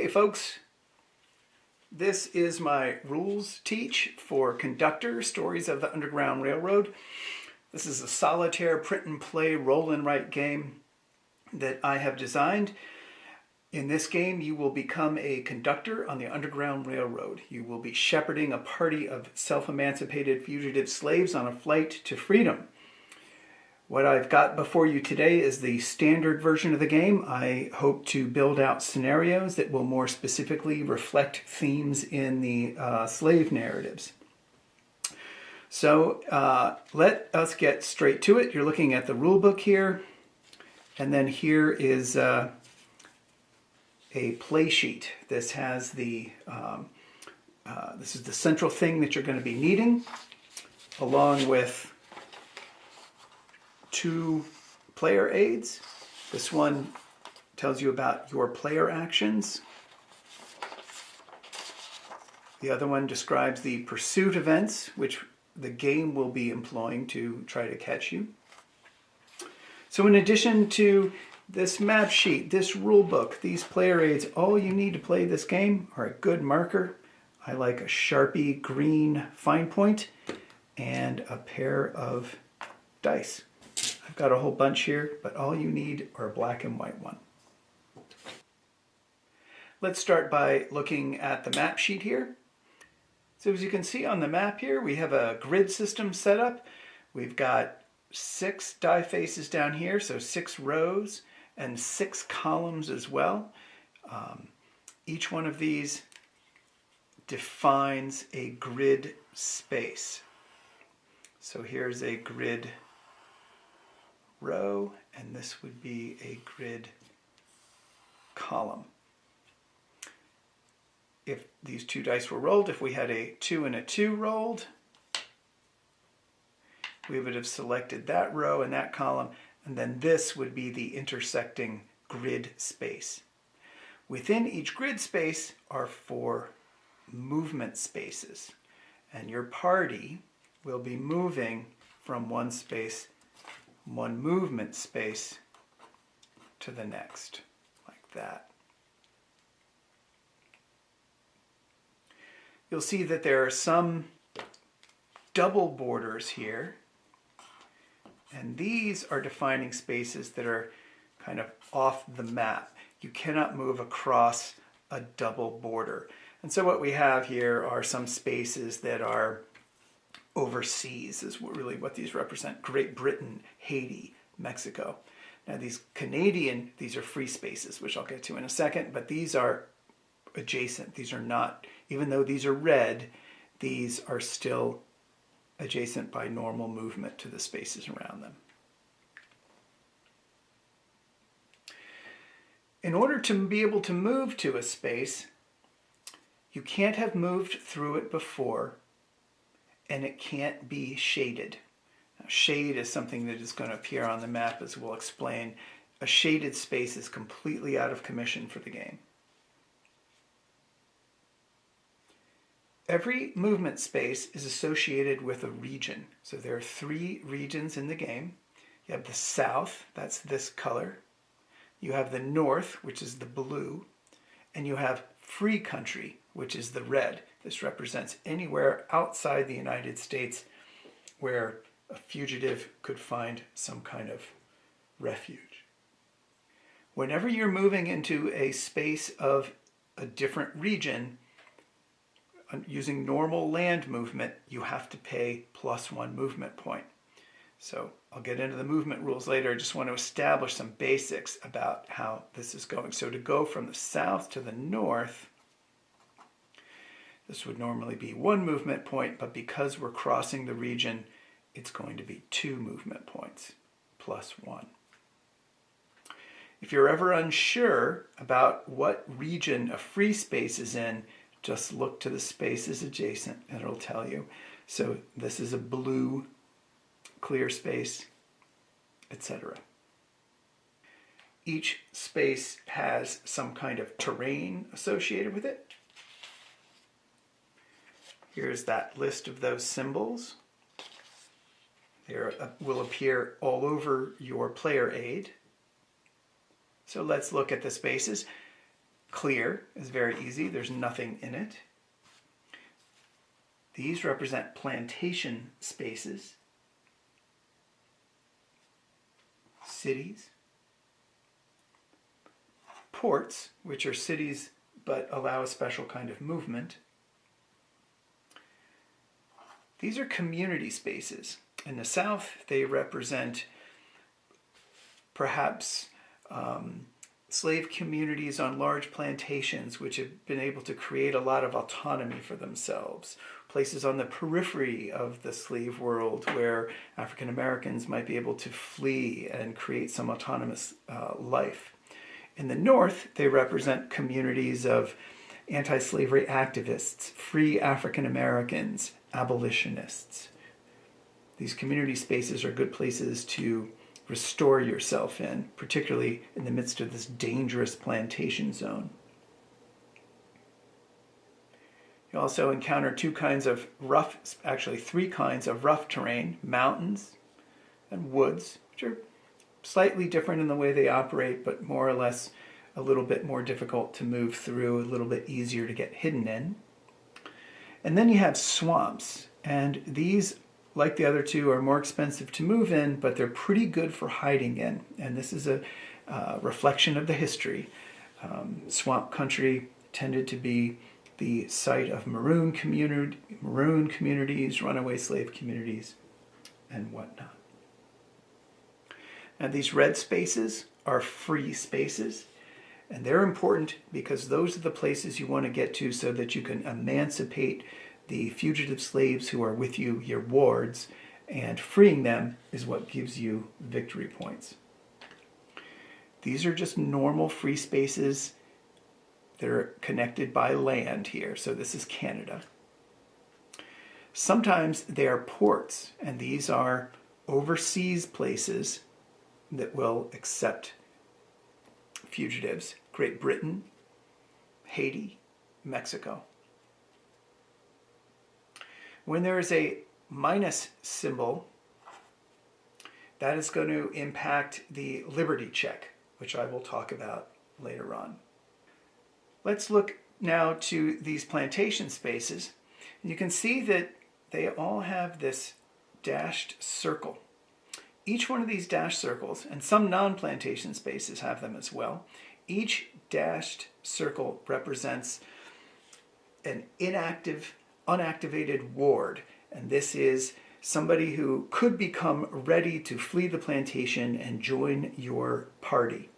Okay, folks, this is my rules teach for Conductor, Stories of the Underground Railroad. This is a solitaire print and play roll and write game that I have designed. In this game, you will become a conductor on the Underground Railroad. You will be shepherding a party of self-emancipated fugitive slaves on a flight to freedom. What I've got before you today is the standard version of the game. I hope to build out scenarios that will more specifically reflect themes in the slave narratives. So let us get straight to it. You're looking at the rule book here, and then here is a play sheet. This has the this is the central thing that you're going to be needing, along with 2 player aids. This one tells you about your player actions. The other one describes the pursuit events, which the game will be employing to try to catch you. So in addition to this map sheet, this rule book, these player aids, all you need to play this game are a good marker. I like a Sharpie green fine point and a pair of dice. I've got a whole bunch here, but all you need are a black and white one. Let's start by looking at the map sheet here. So as you can see on the map here, we have a grid system set up. We've got 6 die faces down here, so 6 rows and 6 columns as well. Each one of these defines a grid space. So here's a grid row, and this would be a grid column. If these 2 dice were rolled, if we had a 2 and a 2 rolled, we would have selected that row and that column, and then this would be the intersecting grid space. Within each grid space are 4 movement spaces, and your party will be moving from one movement space to the next, like that. You'll see that there are some double borders here, and these are defining spaces that are kind of off the map. You cannot move across a double border. And so what we have here are some spaces that are overseas, is really what these represent. Great Britain, Haiti, Mexico. Now these are free spaces, which I'll get to in a second, but these are adjacent. These are not, even though these are red, these are still adjacent by normal movement to the spaces around them. In order to be able to move to a space, you can't have moved through it before, and it can't be shaded. Now, shade is something that is going to appear on the map, as we'll explain. A shaded space is completely out of commission for the game. Every movement space is associated with a region. So there are 3 regions in the game. You have the south, that's this color. You have the north, which is the blue. And you have free country, which is the red. This represents anywhere outside the United States where a fugitive could find some kind of refuge. Whenever you're moving into a space of a different region, using normal land movement, you have to pay +1 movement point. So I'll get into the movement rules later. I just want to establish some basics about how this is going. So to go from the south to the north, this would normally be 1 movement point, but because we're crossing the region, it's going to be 2 movement points, +1. If you're ever unsure about what region a free space is in, just look to the spaces adjacent and it'll tell you. So this is a blue clear space, etc. Each space has some kind of terrain associated with it. Here's that list of those symbols. They will appear all over your player aid. So let's look at the spaces. Clear is very easy. There's nothing in it. These represent plantation spaces, cities, ports, which are cities but allow a special kind of movement. These are community spaces. In the South, they represent perhaps slave communities on large plantations which have been able to create a lot of autonomy for themselves. Places on the periphery of the slave world where African Americans might be able to flee and create some autonomous life. In the North, they represent communities of anti-slavery activists, free African Americans, abolitionists. These community spaces are good places to restore yourself in, particularly in the midst of this dangerous plantation zone. You also encounter three kinds of rough terrain, mountains and woods, which are slightly different in the way they operate, but more or less a little bit more difficult to move through, a little bit easier to get hidden in. And then you have swamps, and these, like the other two, are more expensive to move in, but they're pretty good for hiding in. And this is a reflection of the history. Swamp country tended to be the site of maroon communities, runaway slave communities, and whatnot. Now these red spaces are free spaces, and they're important because those are the places you want to get to so that you can emancipate the fugitive slaves who are with you, your wards, and freeing them is what gives you victory points. These are just normal free spaces. They're connected by land here, so this is Canada. Sometimes they are ports, and these are overseas places that will accept fugitives. Great Britain, Haiti, Mexico. When there is a minus symbol, that is going to impact the liberty check, which I will talk about later on. Let's look now to these plantation spaces. You can see that they all have this dashed circle. Each one of these dashed circles, and some non-plantation spaces have them as well, each dashed circle represents an inactive, unactivated ward. And this is somebody who could become ready to flee the plantation and join your party.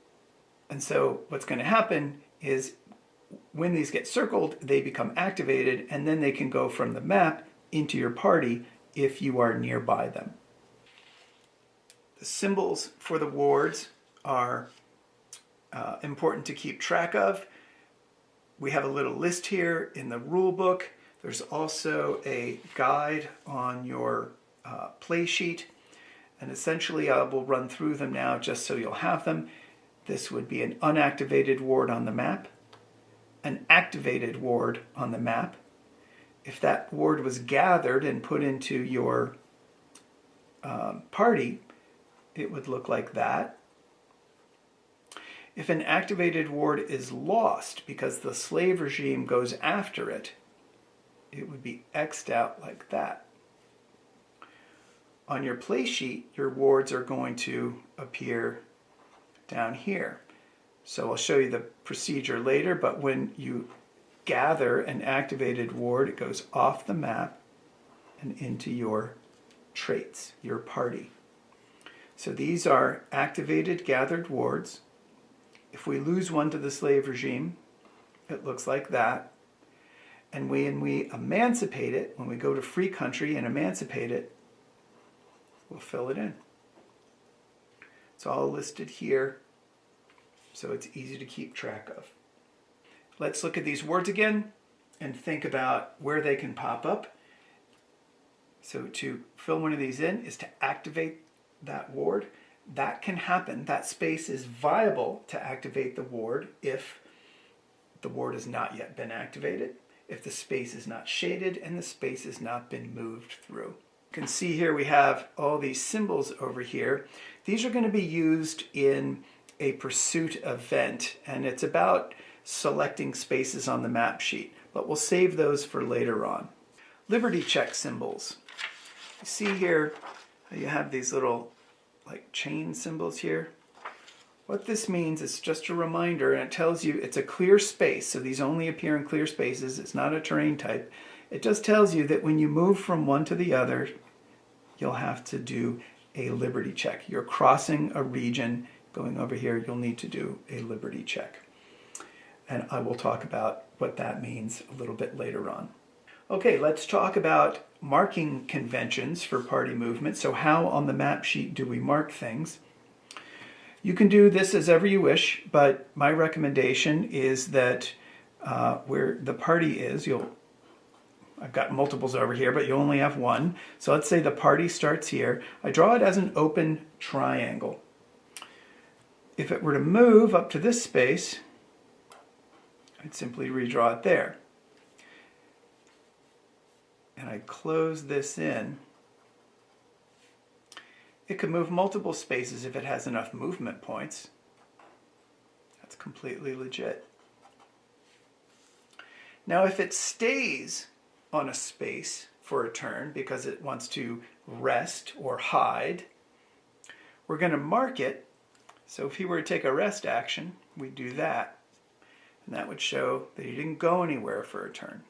And so what's going to happen is when these get circled, they become activated, and then they can go from the map into your party if you are nearby them. The symbols for the wards are important to keep track of. We have a little list here in the rule book. There's also a guide on your play sheet, and essentially I will run through them now just so you'll have them. This would be an unactivated ward on the map, an activated ward on the map. If that ward was gathered and put into your party, it would look like that. If an activated ward is lost because the slave regime goes after it, it would be X'd out like that. On your play sheet, your wards are going to appear down here. So I'll show you the procedure later, but when you gather an activated ward, it goes off the map and into your traits, your party. So these are activated gathered wards. If we lose one to the slave regime, it looks like that. And when we emancipate it, when we go to free country and emancipate it, we'll fill it in. It's all listed here, so it's easy to keep track of. Let's look at these words again and think about where they can pop up. So to fill one of these in is to activate that ward. That can happen. That space is viable to activate the ward if the ward has not yet been activated, if the space is not shaded and the space has not been moved through. You can see here we have all these symbols over here. These are going to be used in a pursuit event, and it's about selecting spaces on the map sheet, but we'll save those for later on. Liberty check symbols. You see here, you have these little like chain symbols here. What this means is just a reminder, and it tells you it's a clear space, so these only appear in clear spaces. It's not a terrain type. It just tells you that when you move from one to the other, you'll have to do a liberty check. You're crossing a region, going over here, you'll need to do a liberty check. And I will talk about what that means a little bit later on. Okay, let's talk about marking conventions for party movement. So how on the map sheet do we mark things? You can do this as ever you wish, but my recommendation is that where the party is, I've got multiples over here, but you only have one. So let's say the party starts here. I draw it as an open triangle. If it were to move up to this space, I'd simply redraw it there. And I'd close this in. It could move multiple spaces if it has enough movement points. That's completely legit. Now if it stays on a space for a turn because it wants to rest or hide, we're going to mark it. So if he were to take a rest action, we'd do that. And that would show that he didn't go anywhere for a turn.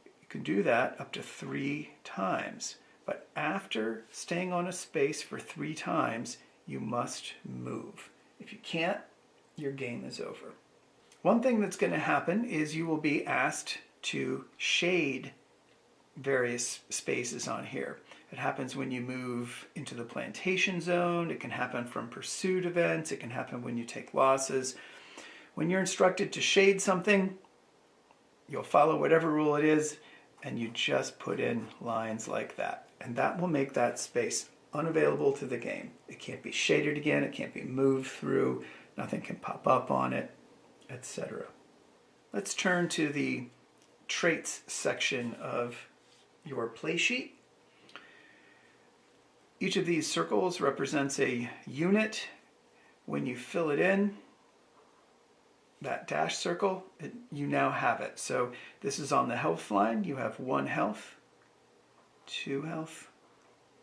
You can do that up to 3 times. But after staying on a space for 3 times, you must move. If you can't, your game is over. One thing that's going to happen is you will be asked to shade various spaces on here. It happens when you move into the plantation zone. It can happen from pursuit events. It can happen when you take losses. When you're instructed to shade something, you'll follow whatever rule it is, and you just put in lines like that. And that will make that space unavailable to the game. It can't be shaded again, it can't be moved through, nothing can pop up on it, etc. Let's turn to the traits section of your play sheet. Each of these circles represents a unit. When you fill it in, that dash circle, you now have it. So this is on the health line. You have 1 health, 2 health,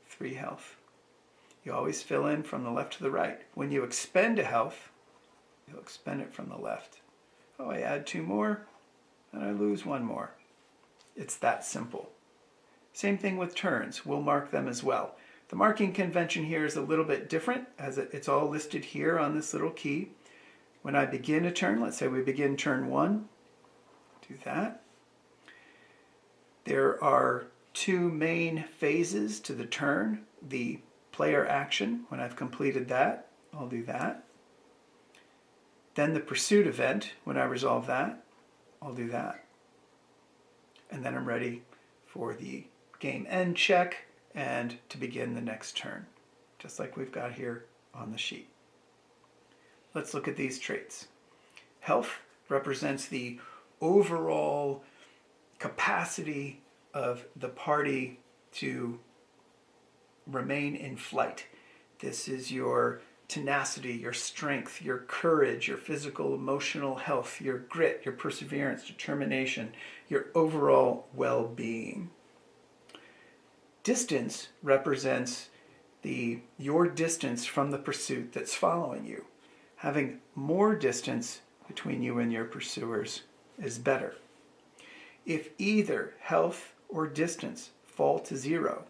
3 health. You always fill in from the left to the right. When you expend a health, you'll expend it from the left. Oh, I add 2 more, and I lose 1 more. It's that simple. Same thing with turns. We'll mark them as well. The marking convention here is a little bit different, as it's all listed here on this little key. When I begin a turn, let's say we begin turn 1, do that. There are 2 main phases to the turn. The player action, when I've completed that, I'll do that. Then the pursuit event, when I resolve that, I'll do that. And then I'm ready for the game end check and to begin the next turn, just like we've got here on the sheet. Let's look at these traits. Health represents the overall capacity of the party to remain in flight. This is your tenacity, your strength, your courage, your physical, emotional health, your grit, your perseverance, determination, your overall well-being. Distance represents your distance from the pursuit that's following you. Having more distance between you and your pursuers is better. If either health or distance fall to 0,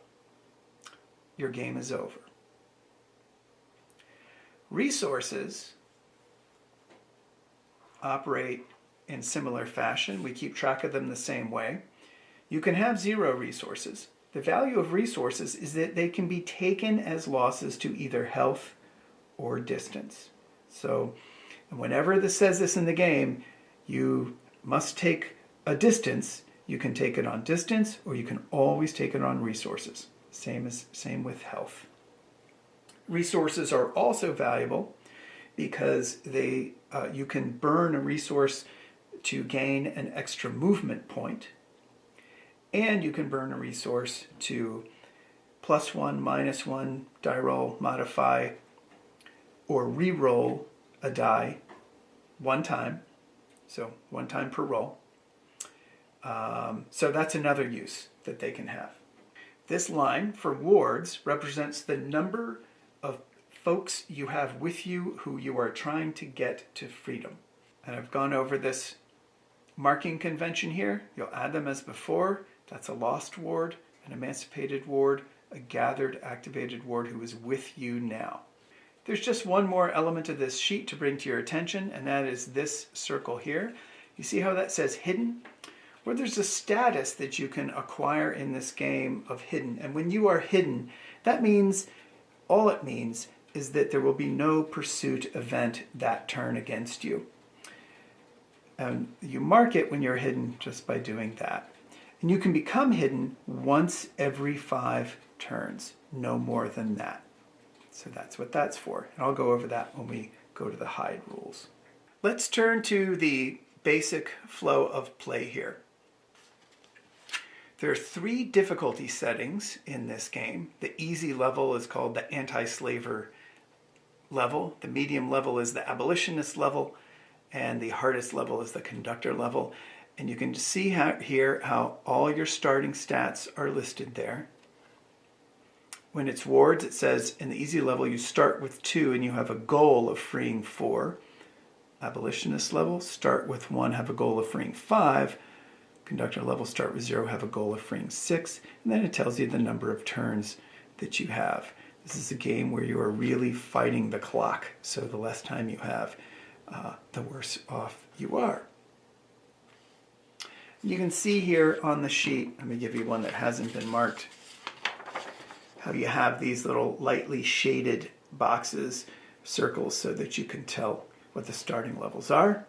your game is over. Resources operate in similar fashion. We keep track of them the same way. You can have 0 resources. The value of resources is that they can be taken as losses to either health or distance. So whenever this says this in the game, you must take a distance. You can take it on distance, or you can always take it on resources. Same with health. Resources are also valuable because you can burn a resource to gain an extra movement point, and you can burn a resource to +1, -1, die roll, modify, or re-roll a die 1 time, So 1 time per roll. So that's another use that they can have. This line for wards represents the number of folks you have with you who you are trying to get to freedom. And I've gone over this marking convention here. You'll add them as before. That's a lost ward, an emancipated ward, a gathered activated ward who is with you now. There's just one more element of this sheet to bring to your attention, and that is this circle here. You see how that says hidden? Well, there's a status that you can acquire in this game of hidden. And when you are hidden, that means, all it means is that there will be no pursuit event that turn against you. And you mark it when you're hidden just by doing that. And you can become hidden once every 5 turns, no more than that. So that's what that's for. And I'll go over that when we go to the hide rules. Let's turn to the basic flow of play here. There are 3 difficulty settings in this game. The easy level is called the anti-slaver level. The medium level is the abolitionist level. And the hardest level is the conductor level. And you can see here how all your starting stats are listed there. When it's wards, it says in the easy level you start with 2 and you have a goal of freeing 4. Abolitionist level, start with 1, have a goal of freeing 5. Conductor level, start with 0, have a goal of freeing 6. And then it tells you the number of turns that you have. This is a game where you are really fighting the clock. So the less time you have, the worse off you are. You can see here on the sheet, let me give you one that hasn't been marked, how you have these little lightly shaded boxes, circles, so that you can tell what the starting levels are.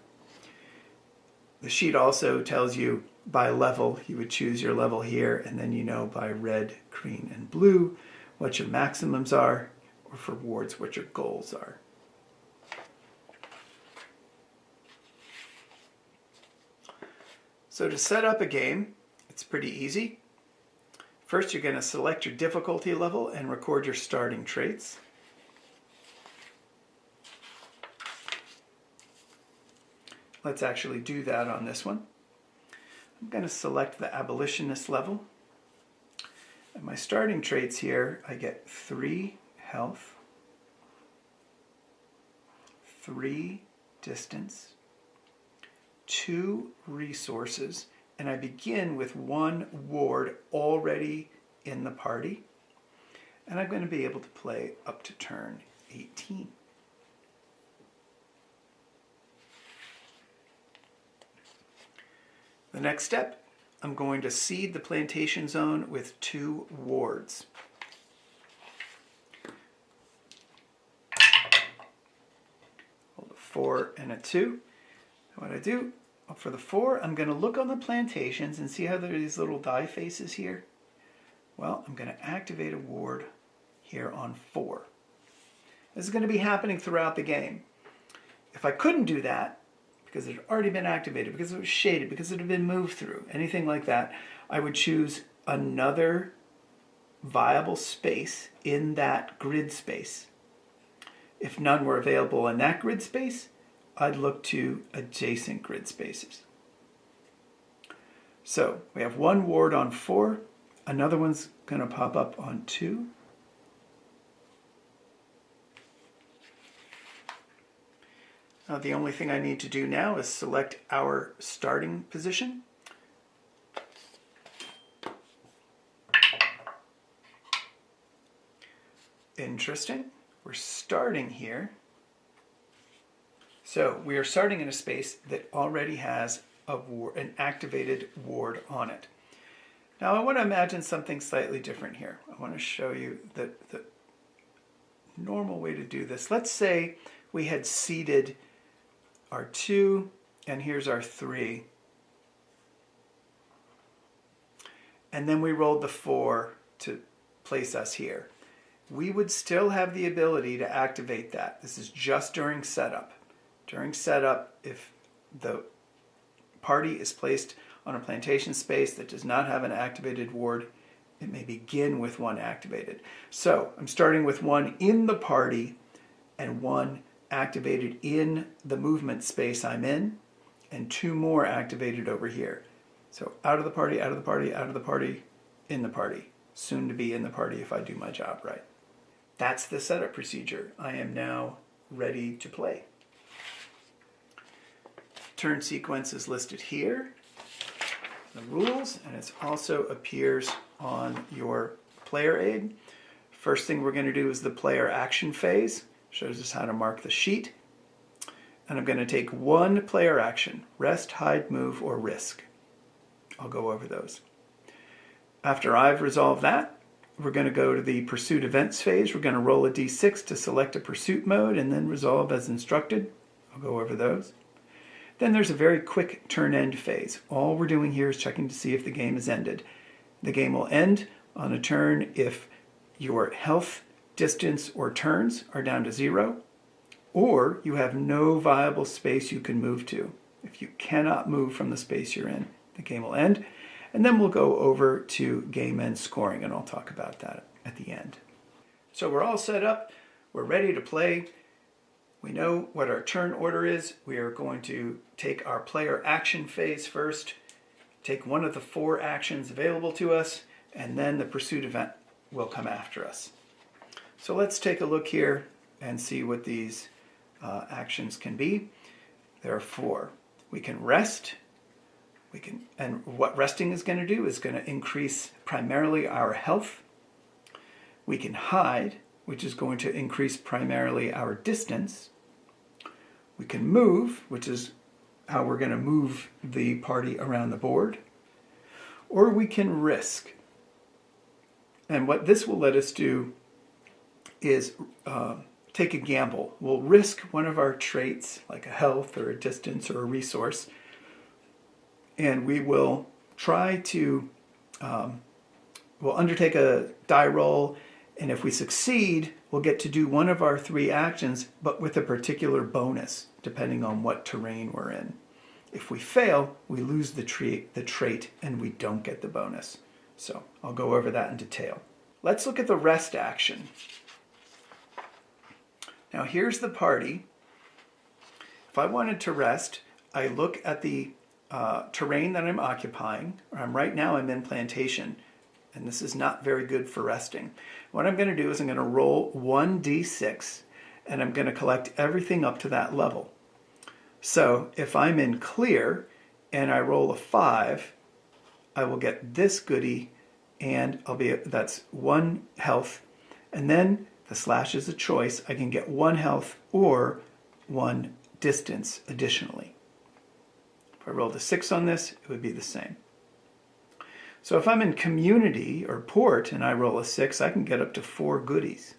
The sheet also tells you by level, you would choose your level here, and then you know by red, green, and blue what your maximums are, or for wards what your goals are. So to set up a game, it's pretty easy. First, you're going to select your difficulty level and record your starting traits. Let's actually do that on this one. I'm going to select the abolitionist level. And my starting traits here, I get 3 health, 3 distance, 2 resources, and I begin with 1 ward already in the party. And I'm going to be able to play up to turn 18. The next step, I'm going to seed the plantation zone with 2 wards. Hold a 4 and a 2. What I do, for the 4, I'm going to look on the plantations and see how there are these little die faces here. Well, I'm going to activate a ward here on 4. This is going to be happening throughout the game. If I couldn't do that, because it had already been activated, because it was shaded, because it had been moved through, anything like that, I would choose another viable space in that grid space. If none were available in that grid space, I'd look to adjacent grid spaces. So we have 1 ward on 4, another one's going to pop up on 2. Now the only thing I need to do now is select our starting position. Interesting. We're starting here. So we are starting in a space that already has an activated ward on it. Now I want to imagine something slightly different here. I want to show you the normal way to do this. Let's say we had seeded our 2, and here's our 3. And then we rolled the 4 to place us here. We would still have the ability to activate that. This is just during setup. During setup, if the party is placed on a plantation space that does not have an activated ward, it may begin with 1 activated. So I'm starting with 1 in the party and 1 activated in the movement space I'm in, and 2 more activated over here. So out of the party, out of the party, out of the party, in the party. Soon to be in the party if I do my job right. That's the setup procedure. I am now ready to play. Turn sequence is listed here, the rules, and it also appears on your player aid. First thing we're going to do is the player action phase. Shows us how to mark the sheet. And I'm going to take one player action: rest, hide, move, or risk. I'll go over those. After I've resolved that, we're going to go to the pursuit events phase. We're going to roll a d6 to select a pursuit mode and then resolve as instructed. I'll go over those. Then there's a very quick turn end phase. All we're doing here is checking to see if the game is ended. The game will end on a turn if your health, distance, or turns are down to 0, or you have no viable space you can move to. If you cannot move from the space you're in, the game will end. And then we'll go over to game end scoring, and I'll talk about that at the end. So we're all set up. We're ready to play. We know what our turn order is. We are going to take our player action phase first, take one of the 4 actions available to us, and then the pursuit event will come after us. So let's take a look here and see what these actions can be. There are 4. We can rest. And what resting is going to do is going to increase primarily our health. We can hide, which is going to increase primarily our distance. We can move, which is how we're going to move the party around the board. Or we can risk. And what this will let us do is take a gamble. We'll risk one of our traits, like a health or a distance or a resource, and we will try to, we'll undertake a die roll, and if we succeed, we'll get to do one of our 3 actions, but with a particular bonus, depending on what terrain we're in. If we fail, we lose the trait, and we don't get the bonus. So I'll go over that in detail. Let's look at the rest action. Now here's the party. If I wanted to rest, I look at the terrain that I'm occupying. Right now I'm in plantation, and this is not very good for resting. What I'm going to do is I'm going to roll 1d6, and I'm going to collect everything up to that level. So if I'm in clear and I roll a 5, I will get this goodie, and that's 1 health, and then the slash is a choice. I can get 1 health or 1 distance additionally. If I rolled a 6 on this, it would be the same. So if I'm in community or port and I roll a 6, I can get up to 4 goodies.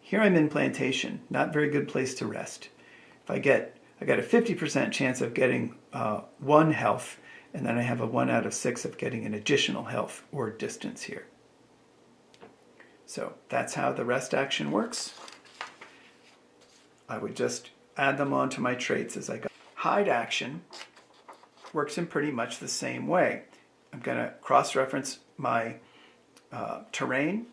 Here I'm in plantation, not very good place to rest. If I got a 50% chance of getting 1 health, and then I have a 1 out of 6 of getting an additional health or distance here. So that's how the rest action works. I would just add them onto my traits as I go. Hide action works in pretty much the same way. I'm going to cross-reference my terrain,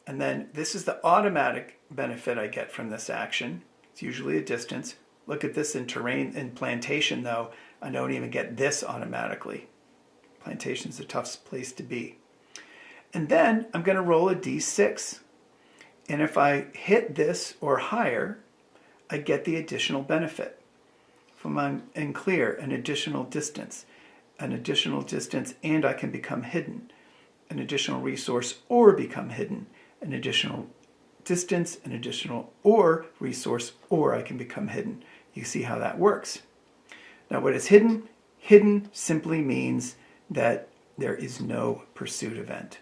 and then this is the automatic benefit I get from this action. It's usually a distance. Look at this in terrain. In plantation, though, I don't even get this automatically. Plantation's a tough place to be. And then I'm going to roll a d6. And if I hit this or higher, I get the additional benefit. If I'm in clear, an additional distance, and I can become hidden. An additional resource or become hidden. An additional distance, an additional or resource, or I can become hidden. You see how that works. Now what is hidden? Hidden simply means that there is no pursuit event.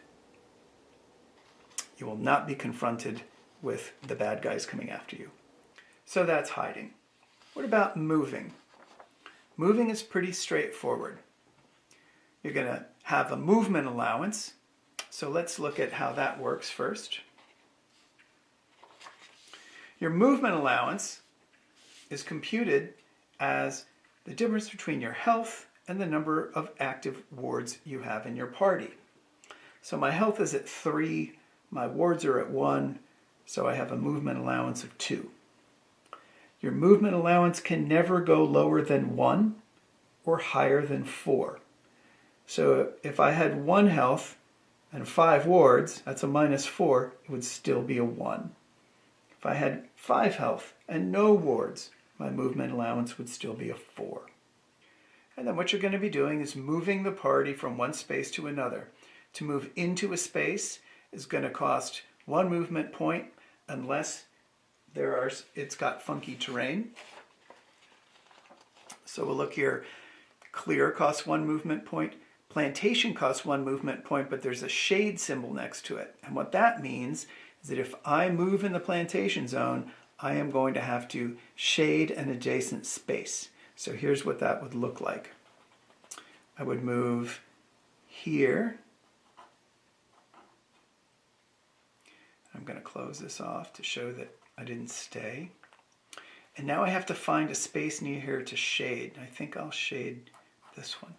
You will not be confronted with the bad guys coming after you. So that's hiding. What about moving? Moving is pretty straightforward. You're going to have a movement allowance. So let's look at how that works first. Your movement allowance is computed as the difference between your health and the number of active wards you have in your party. So my health is at 3, my wards are at 1, so I have a movement allowance of 2. your movement allowance can never go lower than 1 or higher than 4. So if I had 1 health and 5 wards, that's a -4, it would still be a 1. If I had 5 health and no wards, my movement allowance would still be a 4. And then what you're going to be doing is moving the party from one space to another. To move into a space is going to cost 1 movement point unless it's got funky terrain. So we'll look here. Clear costs 1 movement point. Plantation costs 1 movement point, but there's a shade symbol next to it. And what that means is that if I move in the plantation zone, I am going to have to shade an adjacent space. So here's what that would look like. I would move here. I'm going to close this off to show that I didn't stay. And now I have to find a space near here to shade. I think I'll shade this one.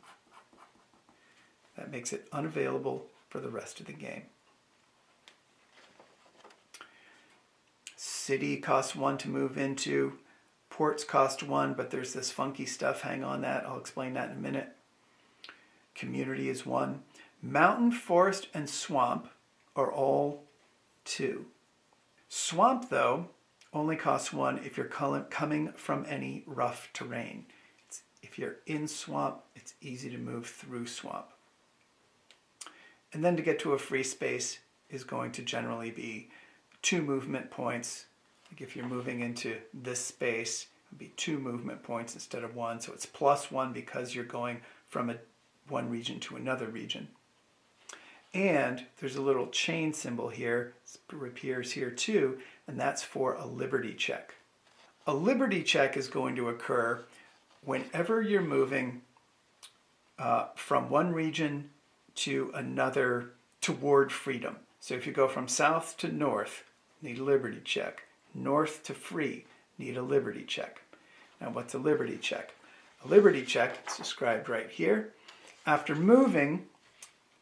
That makes it unavailable for the rest of the game. City costs 1 to move into. Ports cost 1, but there's this funky stuff. Hang on that. I'll explain that in a minute. Community is 1. Mountain, forest, and swamp are all 2. Swamp, though, only costs 1 if you're coming from any rough terrain. If you're in swamp, it's easy to move through swamp. And then to get to a free space is going to generally be 2 movement points. Like if you're moving into this space, it would be 2 movement points instead of 1. So it's +1 because you're going from one region to another region. And there's a little chain symbol here. It appears here too, and that's for a liberty check. A liberty check is going to occur whenever you're moving from one region to another toward freedom. So if you go from south to north, need a liberty check. North to free, need a liberty check. Now what's a liberty check? A liberty check is described right here. After moving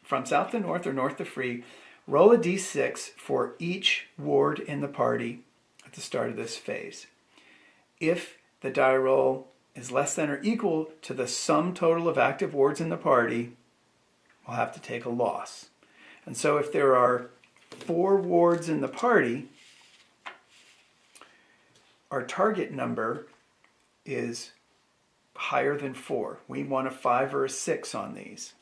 from south to north or north to free, roll a d6 for each ward in the party at the start of this phase. If the die roll is less than or equal to the sum total of active wards in the party, we'll have to take a loss. And so if there are 4 wards in the party, our target number is higher than 4. We want a 5 or a 6 on these.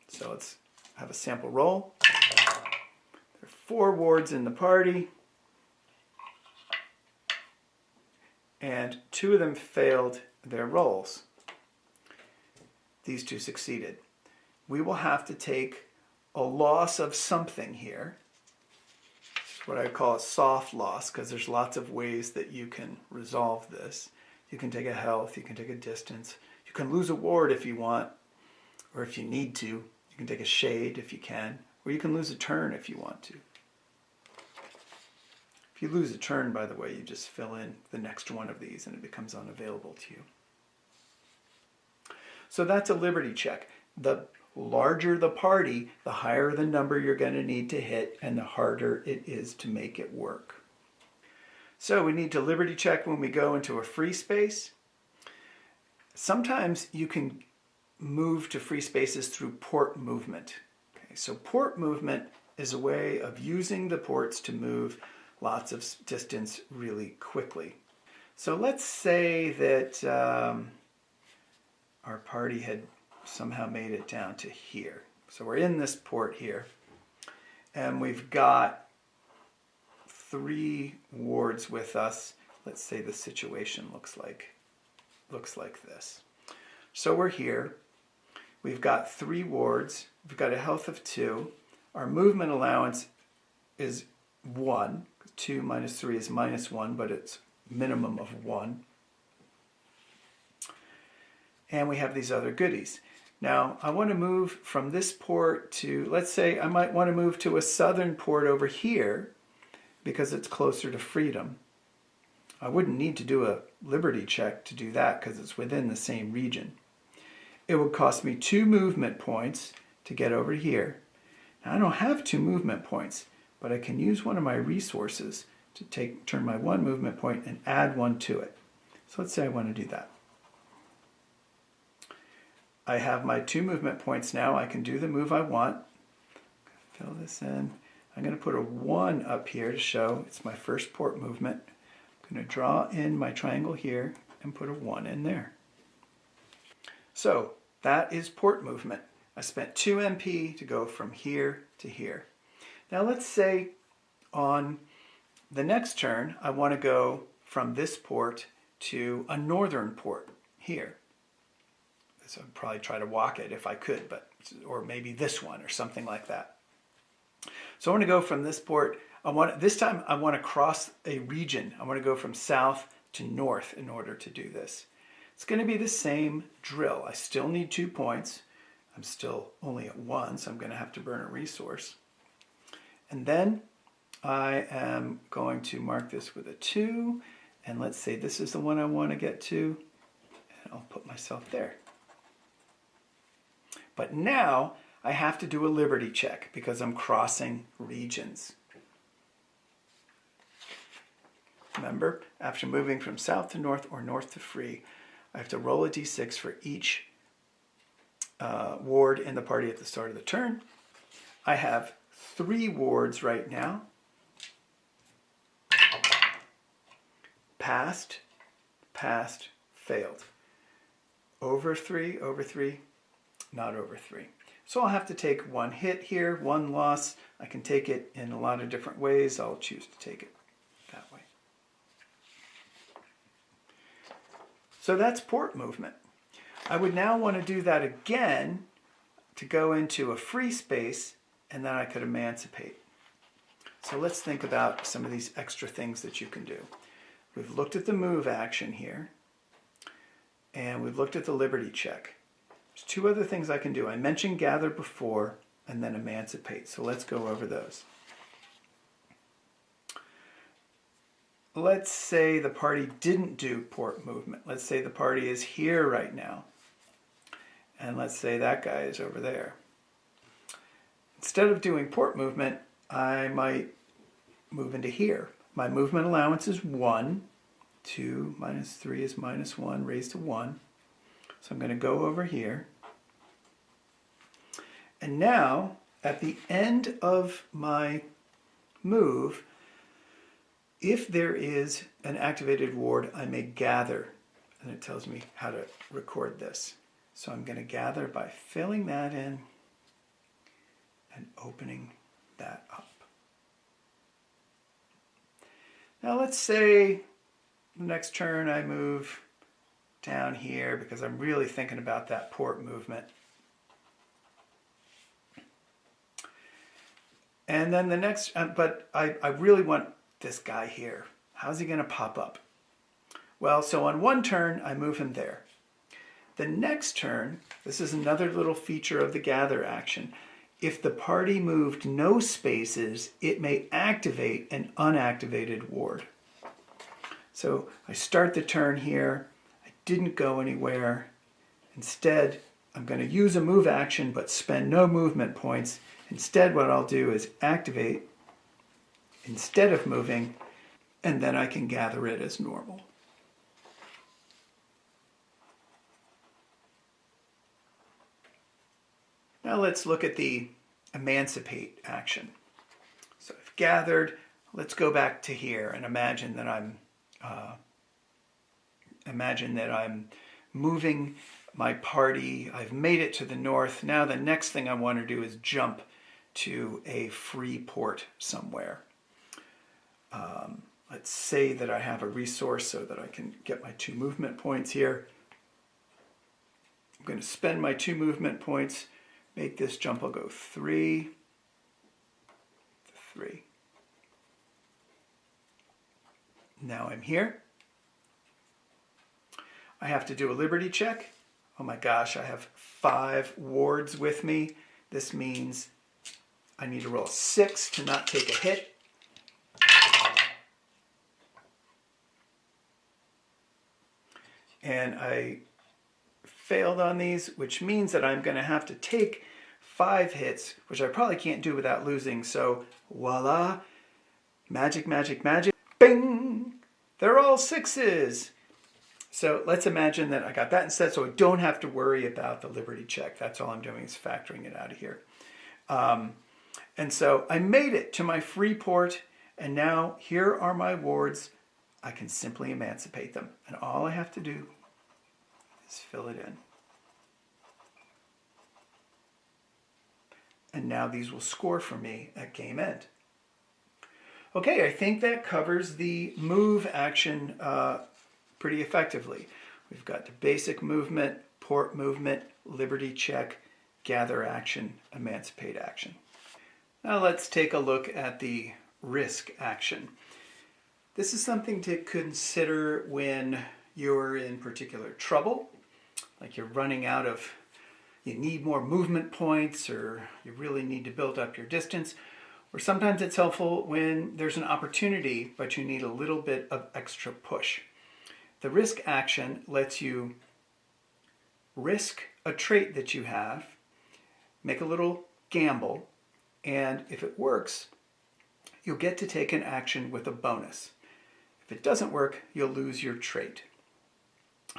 So let's have a sample roll. There are 4 wards in the party, and 2 of them failed their rolls. These 2 succeeded. We will have to take a loss of something here. It's what I call a soft loss, because there's lots of ways that you can resolve this. You can take a health, you can take a distance, you can lose a ward if you want, or if you need to. You can take a shade if you can, or you can lose a turn if you want to. If you lose a turn, by the way, you just fill in the next one of these and it becomes unavailable to you. So that's a liberty check. The larger the party, the higher the number you're going to need to hit and the harder it is to make it work. So we need to liberty check when we go into a free space. Sometimes you can move to free spaces through port movement. Okay, so port movement is a way of using the ports to move lots of distance really quickly. So let's say that our party had somehow made it down to here. So we're in this port here, and we've got 3 wards with us. Let's say the situation looks like this. So we're here. We've got 3 wards. We've got a health of 2. Our movement allowance is 1. 2 minus 3 is -1, but it's minimum of 1. And we have these other goodies. Now, I want to move from this port to, let's say I might want to move to a southern port over here because it's closer to freedom. I wouldn't need to do a liberty check to do that because it's within the same region. It would cost me 2 movement points to get over here. Now, I don't have 2 movement points, but I can use one of my resources to turn my 1 movement point and add 1 to it. So let's say I want to do that. I have my 2 movement points now. I can do the move I want. Fill this in. I'm going to put a 1 up here to show it's my first port movement. I'm going to draw in my triangle here and put a 1 in there. So that is port movement. I spent 2 MP to go from here to here. Now let's say on the next turn I want to go from this port to a northern port here. So I'd probably try to walk it if I could, or maybe this one or something like that. So I want to go from this port. This time I want to cross a region. I want to go from south to north in order to do this. It's going to be the same drill. I still need 2 points. I'm still only at 1, so I'm going to have to burn a resource. And then I am going to mark this with a 2, and let's say this is the one I want to get to, and I'll put myself there. But now I have to do a liberty check because I'm crossing regions. Remember, after moving from south to north or north to free, I have to roll a d6 for each ward in the party at the start of the turn. I have 3 wards right now. Passed, passed, failed. Over 3, not over 3. So I'll have to take 1 hit here, 1 loss. I can take it in a lot of different ways. I'll choose to take it that way. So that's port movement. I would now want to do that again to go into a free space, and then I could emancipate. So let's think about some of these extra things that you can do. We've looked at the move action here, and we've looked at the liberty check. There's 2 other things I can do. I mentioned gather before, and then emancipate. So let's go over those. Let's say the party didn't do port movement. Let's say the party is here right now. And let's say that guy is over there. Instead of doing port movement, I might move into here. My movement allowance is 1. 2 minus 3 is minus 1, raised to 1. So I'm going to go over here. And now, at the end of my move, if there is an activated ward, I may gather. And it tells me how to record this. So I'm going to gather by filling that in and opening that up. Now let's say the next turn I move down here because I'm really thinking about that port movement. And then the next, but I really want this guy here. How's he going to pop up? Well, so on 1 turn, I move him there. The next turn, this is another little feature of the gather action. If the party moved no spaces, it may activate an unactivated ward. So I start the turn here. I didn't go anywhere. Instead, I'm going to use a move action but spend no movement points. Instead, what I'll do is activate instead of moving, and then I can gather it as normal. Now let's look at the emancipate action. So I've gathered. Let's go back to here and imagine that I'm moving my party. I've made it to the north. Now the next thing I want to do is jump to a free port somewhere. Let's say that I have a resource so that I can get my 2 movement points here. I'm going to spend my 2 movement points, make this jump. I'll go 3 to 3. Now I'm here. I have to do a liberty check. Oh my gosh, I have 5 wards with me. This means I need to roll 6 to not take a hit. And I failed on these, which means that I'm going to have to take 5 hits, which I probably can't do without losing. So voila, magic, magic, magic. Bing! They're all 6s. So let's imagine that I got that instead, so I don't have to worry about the liberty check. That's all I'm doing is factoring it out of here. And so I made it to my free port, and now here are my wards. I can simply emancipate them, and all I have to do is fill it in. And now these will score for me at game end. Okay, I think that covers the move action pretty effectively. We've got the basic movement, port movement, liberty check, gather action, emancipate action. Now let's take a look at the risk action. This is something to consider when you're in particular trouble, like you're running out of, you need more movement points, or you really need to build up your distance. Or sometimes it's helpful when there's an opportunity, but you need a little bit of extra push. The risk action lets you risk a trait that you have, make a little gamble, and if it works, you'll get to take an action with a bonus. If it doesn't work, you'll lose your trait.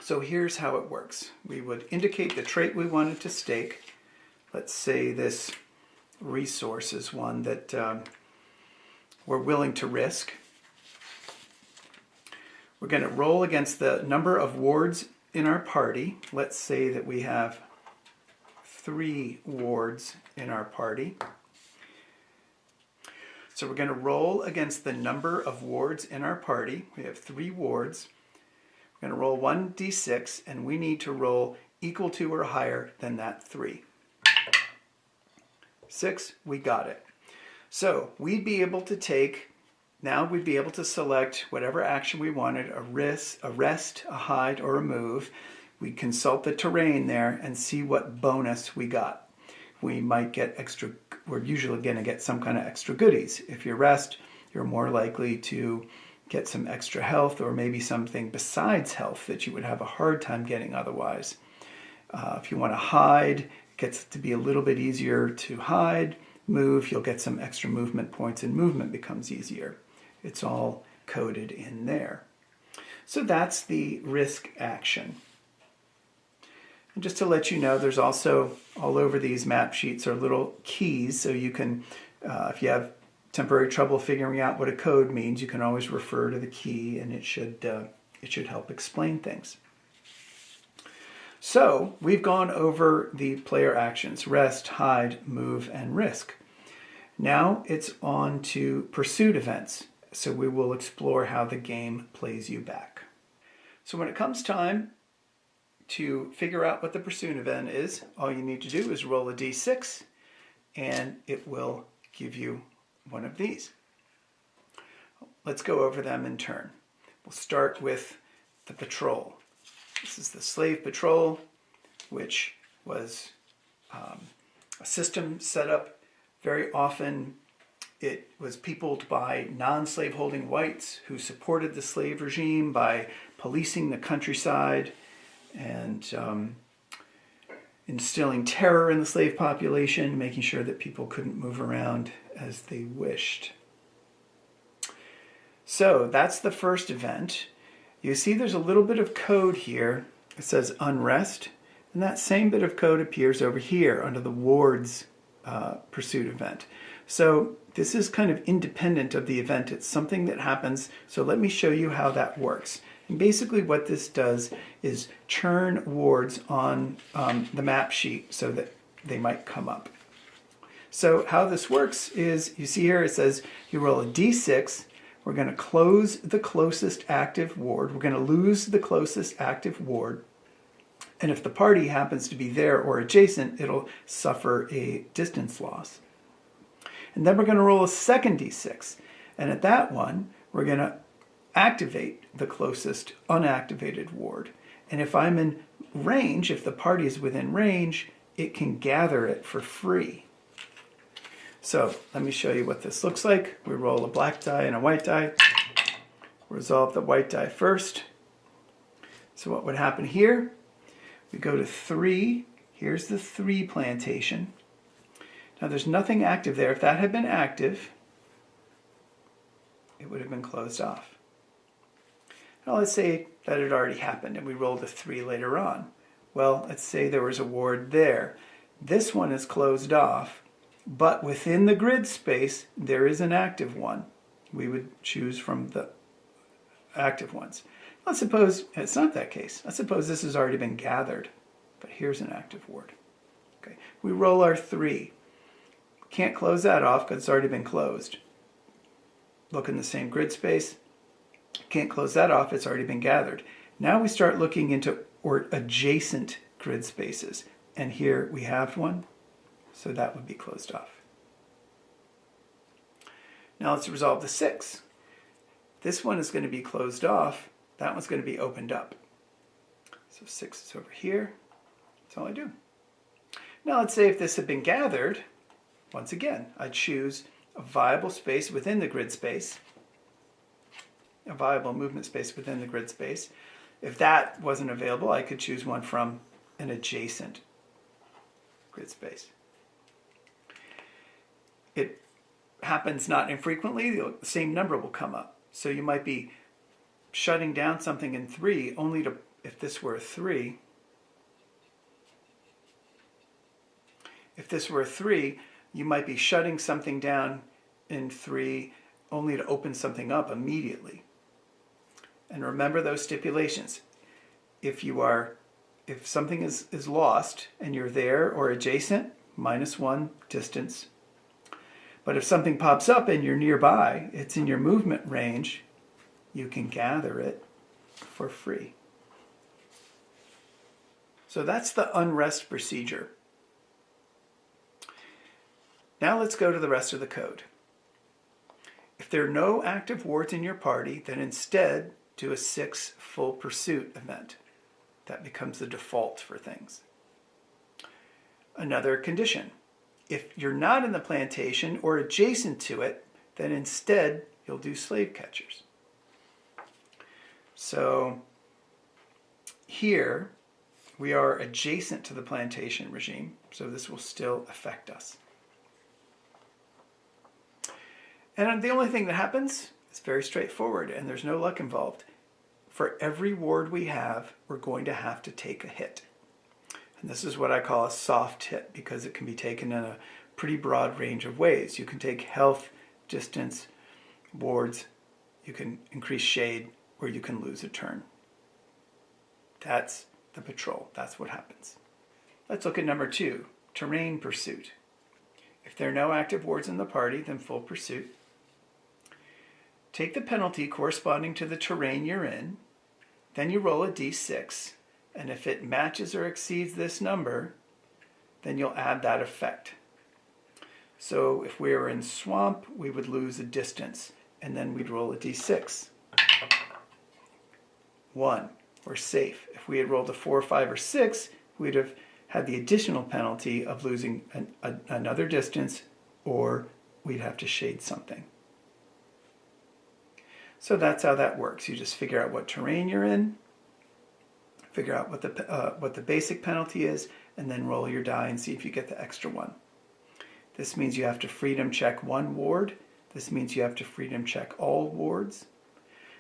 So here's how it works. We would indicate the trait we wanted to stake. Let's say this resource is one that we're willing to risk. We're going to roll against the number of wards in our party. Let's say that we have 3 wards in our party. So we're going to roll against the number of wards in our party. We have 3 wards. We're going to roll 1d6, and we need to roll equal to or higher than that 3. 6, we got it. So we'd be able to take, now we'd be able to select whatever action we wanted, a rest, a hide, or a move. We'd consult the terrain there and see what bonus we got. We might get extra, we're usually going to get some kind of extra goodies. If you rest, you're more likely to get some extra health, or maybe something besides health that you would have a hard time getting otherwise. If you want to hide, it gets to be a little bit easier to hide. Move, you'll get some extra movement points, and movement becomes easier. It's all coded in there. So that's the risk action. And just to let you know, there's also, all over these map sheets are little keys, so you can, if you have temporary trouble figuring out what a code means, you can always refer to the key, and it should help explain things. So we've gone over the player actions: rest, hide, move, and risk. Now it's on to pursuit events. So we will explore how the game plays you back. So when it comes time to figure out what the pursuit event is, all you need to do is roll a d6, and it will give you one of these. Let's go over them in turn. We'll start with the patrol. This is the slave patrol, which was a system set up very often. It was peopled by non-slaveholding whites who supported the slave regime by policing the countryside and instilling terror in the slave population, making sure that people couldn't move around as they wished. So that's the first event. You see there's a little bit of code here. It says unrest, and that same bit of code appears over here under the wards pursuit event. So this is kind of independent of the event. It's something that happens. So let me show you how that works. And basically what this does is churn wards on the map sheet so that they might come up. So how this works is, you see here it says you roll a d6. We're going to close the closest active ward. We're going to lose the closest active ward. And if the party happens to be there or adjacent, it'll suffer a distance loss. And then we're going to roll a second d6. And at that one, we're going to activate the closest unactivated ward. And if I'm in range, if the party is within range, it can gather it for free. So let me show you what this looks like. We roll a black die and a white die. Resolve the white die first. So what would happen here? We go to 3. Here's the 3 plantation. Now there's nothing active there. If that had been active, it would have been closed off. Now let's say that it already happened and we rolled a 3 later on. Well, let's say there was a ward there. This one is closed off, but within the grid space, there is an active one. We would choose from the active ones. Let's suppose it's not that case. Let's suppose this has already been gathered, but here's an active ward. Okay, we roll our 3. Can't close that off because it's already been closed. Look in the same grid space. Can't close that off, it's already been gathered. Now we start looking into adjacent grid spaces. And here we have one, so that would be closed off. Now let's resolve the 6. This one is going to be closed off. That one's going to be opened up. So 6 is over here. That's all I do. Now let's say if this had been gathered, once again, I choose a viable space within the grid space, a viable movement space within the grid space. If that wasn't available, I could choose one from an adjacent grid space. It happens not infrequently, the same number will come up. So you might be shutting down something in 3 only to, if this were a 3, you might be shutting something down in 3 only to open something up immediately. And remember those stipulations. If something is lost and you're there or adjacent, -1 distance. But if something pops up and you're nearby, it's in your movement range, you can gather it for free. So that's the unrest procedure. Now let's go to the rest of the code. If there are no active wards in your party, then instead do a 6 full pursuit event. That becomes the default for things. Another condition. If you're not in the plantation or adjacent to it, then instead you'll do slave catchers. So here we are adjacent to the plantation regime, so this will still affect us. And the only thing that happens is very straightforward, and there's no luck involved. For every ward we have, we're going to have to take a hit. And this is what I call a soft hit, because it can be taken in a pretty broad range of ways. You can take health, distance, wards, you can increase shade, or you can lose a turn. That's the patrol. That's what happens. Let's look at number 2, terrain pursuit. If there are no active wards in the party, then full pursuit. Take the penalty corresponding to the terrain you're in, then you roll a d6, and if it matches or exceeds this number, then you'll add that effect. So if we were in swamp, we would lose a distance, and then we'd roll a d6. 1, we're safe. If we had rolled a 4, 5, or 6, we'd have had the additional penalty of losing another distance, or we'd have to shade something. So that's how that works. You just figure out what terrain you're in, figure out what the basic penalty is, and then roll your die and see if you get the extra one. This means you have to freedom check 1 ward. This means you have to freedom check all wards.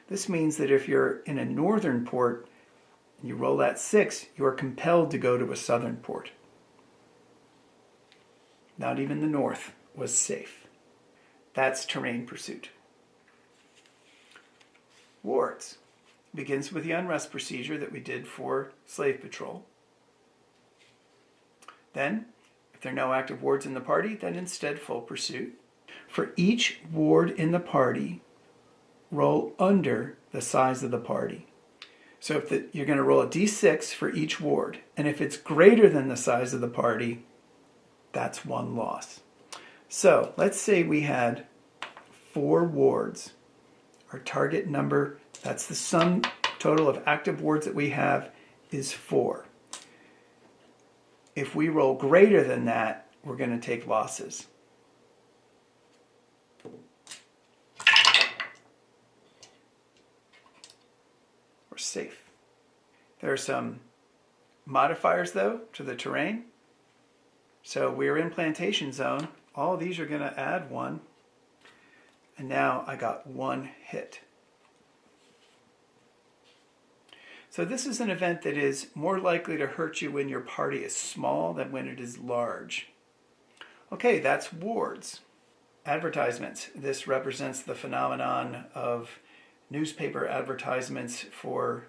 This means that if you're in a northern port and you roll that 6, you are compelled to go to a southern port. Not even the north was safe. That's terrain pursuit. Wards begins with the unrest procedure that we did for slave patrol. Then, if there are no active wards in the party, then instead full pursuit. For each ward in the party, roll under the size of the party. So if you're going to roll a d6 for each ward, and if it's greater than the size of the party, that's 1 loss. So let's say we had 4 wards. Our target number, that's the sum total of active wards that we have, is 4. If we roll greater than that, we're going to take losses. We're safe. There are some modifiers, though, to the terrain. So we're in plantation zone. All of these are going to add 1. And now I got 1 hit. So this is an event that is more likely to hurt you when your party is small than when it is large. Okay, that's wards. Advertisements. This represents the phenomenon of newspaper advertisements for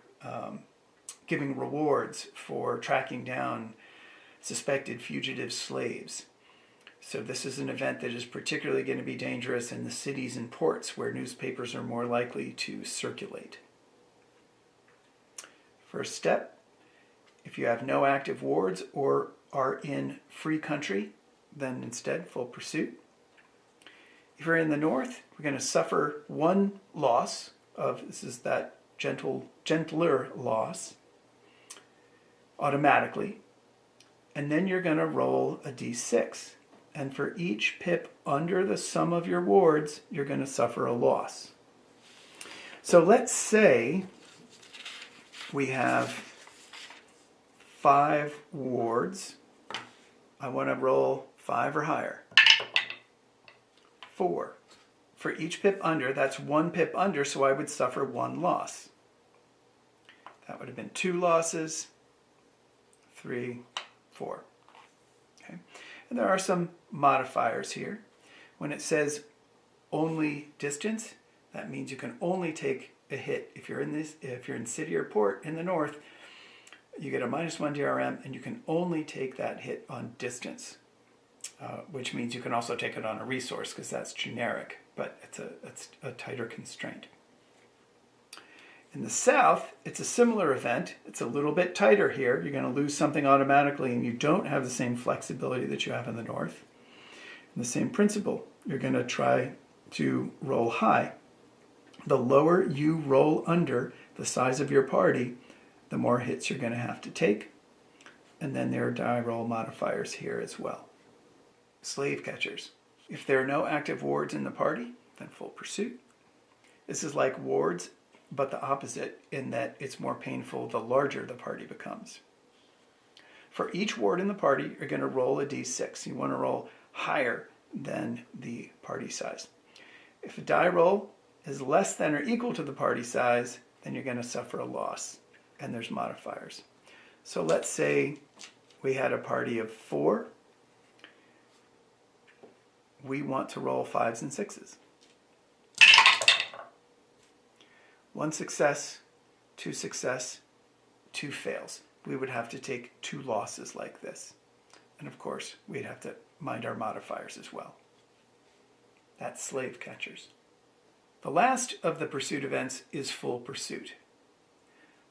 giving rewards for tracking down suspected fugitive slaves. So this is an event that is particularly going to be dangerous in the cities and ports where newspapers are more likely to circulate. First step, if you have no active wards or are in free country, then instead full pursuit. If you're in the north, we're going to suffer one loss of, this is that gentler loss, automatically. And then you're going to roll a d6. And for each pip under the sum of your wards, you're going to suffer a loss. So let's say we have 5 wards. I want to roll 5 or higher. 4. For each pip under, that's 1 pip under, so I would suffer 1 loss. That would have been 2 losses, 3, 4. Okay. And there are some modifiers here. When it says only distance, that means you can only take a hit. If you're in city or port in the north, you get a -1 DRM, and you can only take that hit on distance, which means you can also take it on a resource because that's generic, but it's a tighter constraint. In the south, it's a similar event. It's a little bit tighter here. You're going to lose something automatically, and you don't have the same flexibility that you have in the north. And the same principle. You're going to try to roll high. The lower you roll under the size of your party, the more hits you're going to have to take. And then there are die roll modifiers here as well. Slave catchers. If there are no active wards in the party, then full pursuit. This is like wards, but the opposite in that it's more painful the larger the party becomes. For each ward in the party, you're going to roll a d6. You want to roll higher than the party size. If a die roll is less than or equal to the party size, then you're going to suffer a loss. And there's modifiers. So let's say we had a party of 4. We want to roll 5s and 6s. 1 success, 2 success, 2 fails. We would have to take 2 losses like this. And of course, we'd have to mind our modifiers as well. That's slave catchers. The last of the pursuit events is full pursuit.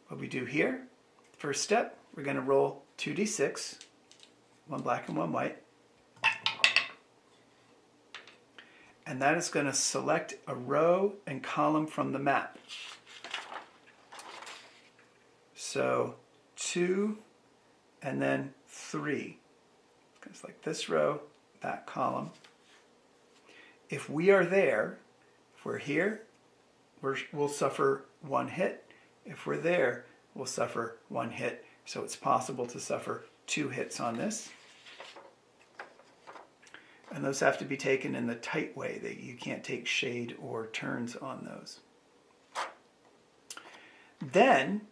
What we do here, first step, we're going to roll 2d6, 1 black and 1 white. And that is going to select a row and column from the map. So 2 and then 3. It's like this row, that column. If we are there, if we're here, we'll suffer 1 hit. If we're there, we'll suffer 1 hit. So it's possible to suffer 2 hits on this. And those have to be taken in the tight way. You can't take shade or turns on those. Then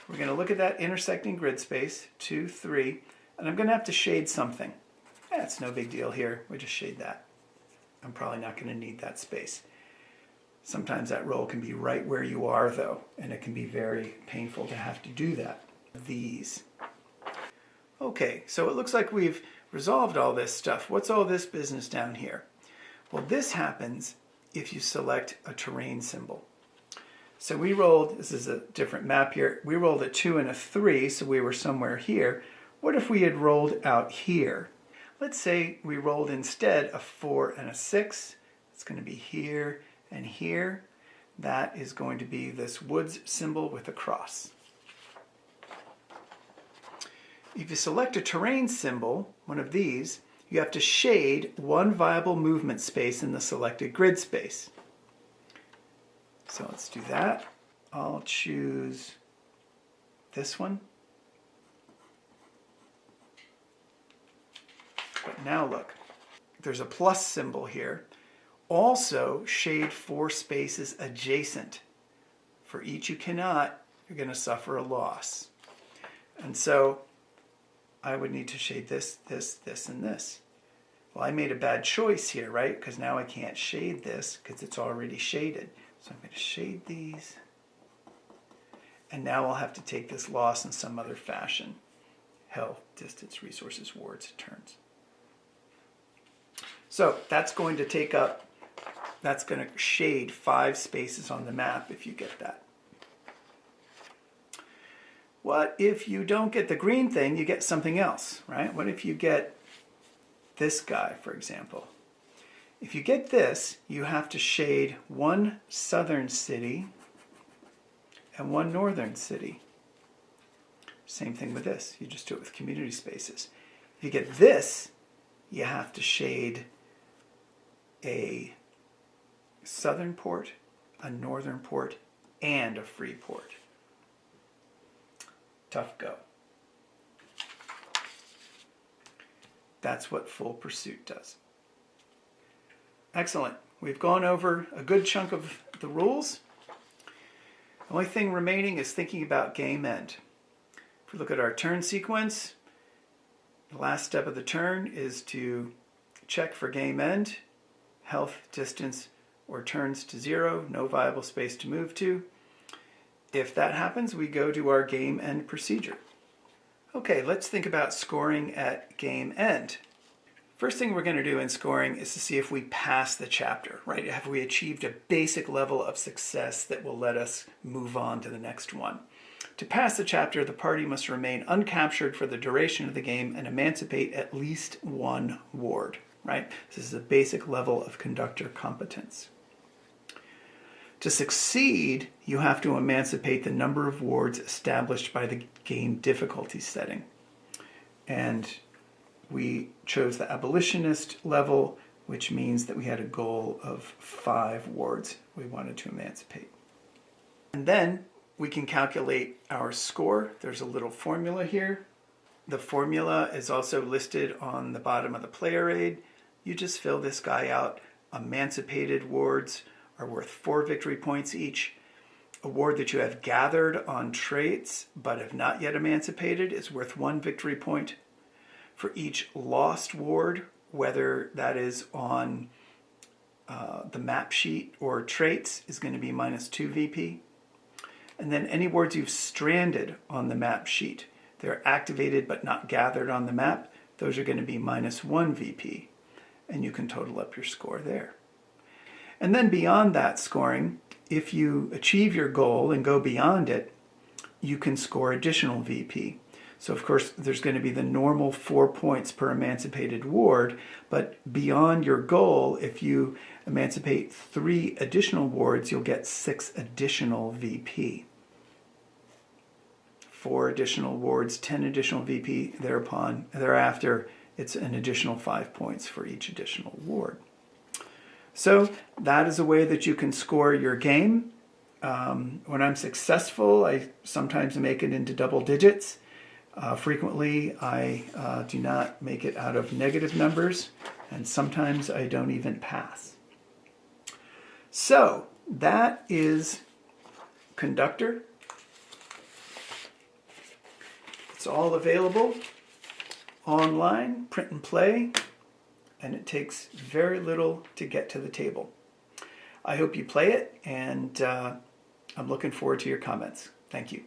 we're going to look at that intersecting grid space, 2, 3, and I'm going to have to shade something. It's no big deal here. We just shade that. I'm probably not going to need that space. Sometimes that roll can be right where you are, though, and it can be very painful to have to do that. These. Okay, so it looks like we've resolved all this stuff. What's all this business down here? Well, this happens if you select a terrain symbol. So we rolled, this is a different map here, we rolled a 2 and a 3, so we were somewhere here. What if we had rolled out here? Let's say we rolled instead a 4 and a 6. It's going to be here and here. That is going to be this woods symbol with a cross. If you select a terrain symbol, one of these, you have to shade 1 viable movement space in the selected grid space. So let's do that. I'll choose this one. But now look, there's a plus symbol here. Also shade 4 spaces adjacent. For each you cannot, you're going to suffer a loss. And so I would need to shade this, this, this, and this. Well, I made a bad choice here, right? Because now I can't shade this because it's already shaded. So I'm going to shade these. And now I'll have to take this loss in some other fashion. Health, distance, resources, wards, turns. So that's going to take up, that's going to shade 5 spaces on the map if you get that. What if you don't get the green thing, you get something else, right? What if you get this guy, for example? If you get this, you have to shade 1 southern city and 1 northern city. Same thing with this. You just do it with community spaces. If you get this, you have to shade a southern port, a northern port, and a free port. Tough go. That's what Full Pursuit does. Excellent. We've gone over a good chunk of the rules. The only thing remaining is thinking about game end. If we look at our turn sequence, the last step of the turn is to check for game end, health, distance, or turns to 0, no viable space to move to. If that happens, we go to our game end procedure. Okay, let's think about scoring at game end. First thing we're going to do in scoring is to see if we pass the chapter, right? Have we achieved a basic level of success that will let us move on to the next one? To pass the chapter, the party must remain uncaptured for the duration of the game and emancipate at least 1 ward, right? This is a basic level of conductor competence. To succeed, you have to emancipate the number of wards established by the game difficulty setting. And we chose the abolitionist level, which means that we had a goal of 5 wards we wanted to emancipate. And then we can calculate our score. There's a little formula here. The formula is also listed on the bottom of the player aid. You just fill this guy out. Emancipated wards are worth 4 victory points each. A ward that you have gathered on traits but have not yet emancipated is worth 1 victory point. For each lost ward, whether that is on the map sheet or traits, is going to be minus 2 VP. And then any wards you've stranded on the map sheet, they're activated but not gathered on the map, those are going to be minus 1 VP. And you can total up your score there. And then beyond that scoring, if you achieve your goal and go beyond it, you can score additional VP. So of course there's going to be the normal 4 points per emancipated ward, but beyond your goal, if you emancipate 3 additional wards, you'll get 6 additional VP. 4 additional wards, 10 additional VP, thereafter it's an additional 5 points for each additional ward. So that is a way that you can score your game. When I'm successful, I sometimes make it into double digits. Frequently, I do not make it out of negative numbers, and sometimes I don't even pass. So that is Conductor. It's all available online, print and play, and it takes very little to get to the table. I hope you play it, and I'm looking forward to your comments. Thank you.